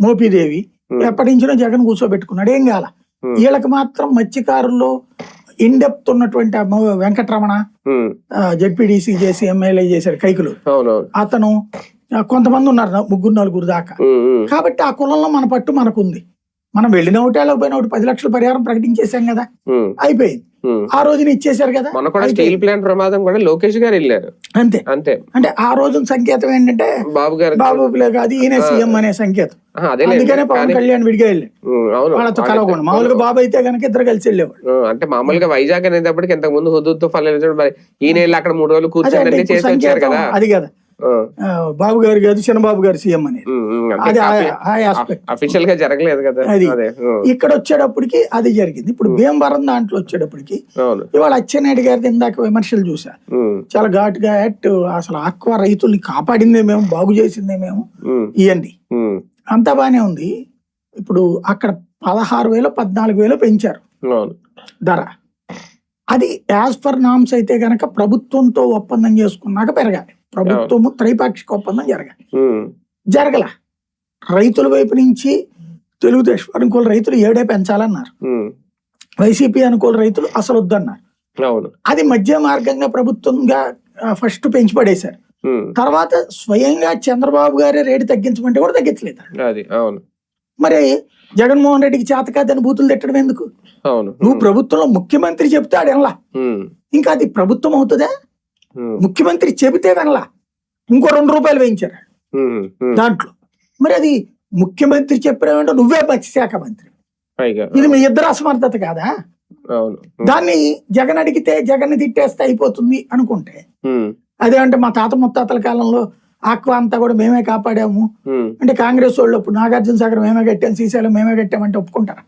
మోపిదేవి ఎప్పటి నుంచో జగన్ కూర్చోబెట్టుకున్నాడు, ఏం కాల. వీళ్ళకి మాత్రం మత్స్యకారుల్లో ఇన్డెప్త్ ఉన్నటువంటి వెంకటరమణ జెడ్పీడీసీ చేసి ఎమ్మెల్యే చేశాడు కైకులు, అతను కొంతమంది ఉన్నారు 3-4 దాకా. కాబట్టి ఆ కులంలో మన పట్టు మనకుంది. మనం వెళ్ళిన ఒకటేళ్ళకి పోయిన ఒకటి 10 లక్షల పరిహారం ప్రకటించేసాం కదా, అయిపోయింది. ఆ రోజున ఇచ్చేసారు కదా. స్టీల్ ప్లాంట్ ప్రమాదం కూడా లోకేష్ గారు వెళ్ళారు అంతే. అంటే ఆ రోజు సంకేతం ఏంటంటే బాబు కాదు ఈయన సీఎం అనే సంకేతం. అందుకనే పవన్ కళ్యాణ్ విడిగా వెళ్ళాడు వాళ్ళతో కలవకుండా. మామూలుగా బాబు అయితే కనుక ఇద్దరు కలిసి వెళ్ళేవాడు. అంటే మామూలుగా వైజాగ్ అనేటప్పటికి ఇంతకు ముందు హుదూద్ తుఫాన్ ఈయన వెళ్ళి అక్కడ 3 రోజులు కూర్చొని చేసి వచ్చారు కదా. అది కదా బాబు గారు కాదు చిన్నబాబు గారు సీఎం అనేది, అది అఫీషియల్ గా జరగలేదు కదా. అది ఇక్కడ వచ్చేటప్పటికి అది జరిగింది. ఇప్పుడు భీమవరం దాంట్లో వచ్చేటప్పటికి ఇవాళ అచ్చెన్నాయుడు గారి ఇందాక విమర్శలు చూసా, చాలా ఘాటుగా అసలు ఆక్వా రైతుల్ని కాపాడిందే మేము, బాగు చేసిందే మేము, ఇవన్నీ అంతా బానే ఉంది. ఇప్పుడు అక్కడ 16,000 14,000 పెంచారు ధర. అది యాజ్ పర్ నామ్స్ అయితే గనక ప్రభుత్వంతో ఒప్పందం చేసుకున్నాక పెరగాలి. ప్రభుత్వము త్రైపాక్షిక ఒప్పందం జరగల. రైతుల వైపు నుంచి తెలుగుదేశం అనుకూల రైతులు 7 పెంచాలన్నారు, వైసీపీ అనుకూల రైతులు అసలు వద్దన్నారు. అది మధ్య మార్గంగా ప్రభుత్వంగా ఫస్ట్ పెంచి పడేశారు. తర్వాత స్వయంగా చంద్రబాబు గారే రేటు తగ్గించమంటే కూడా తగ్గించలేదు. మరి జగన్మోహన్ రెడ్డికి చేత కాదని బూతులు తిట్టడం ఎందుకు? నువ్వు ప్రభుత్వంలో ముఖ్యమంత్రి చెప్తే ఆడెనలా, ఇంకా అది ప్రభుత్వం అవుతుందా? ముఖ్యమంత్రి చెబితే వెనలా ఇంకో 2 రూపాయలు వేయించారు దాంట్లో. మరి అది ముఖ్యమంత్రి చెప్పినావంటే నువ్వే మత్స్యశాఖ మంత్రి, ఇది మీ ఇద్దరు అసమర్థత కాదా? దాన్ని జగన్ అడిగితే జగన్ తిట్టేస్తే అయిపోతుంది అనుకుంటే, అదే అంటే మా తాత ముత్తాతల కాలంలో ఆక్వా అంతా కూడా మేమే కాపాడాము అంటే కాంగ్రెస్ వాళ్ళు నాగార్జున సాగర్ మేమే కట్టాం, శ్రీశైలం మేమే కట్టామంటే ఒప్పుకుంటారా?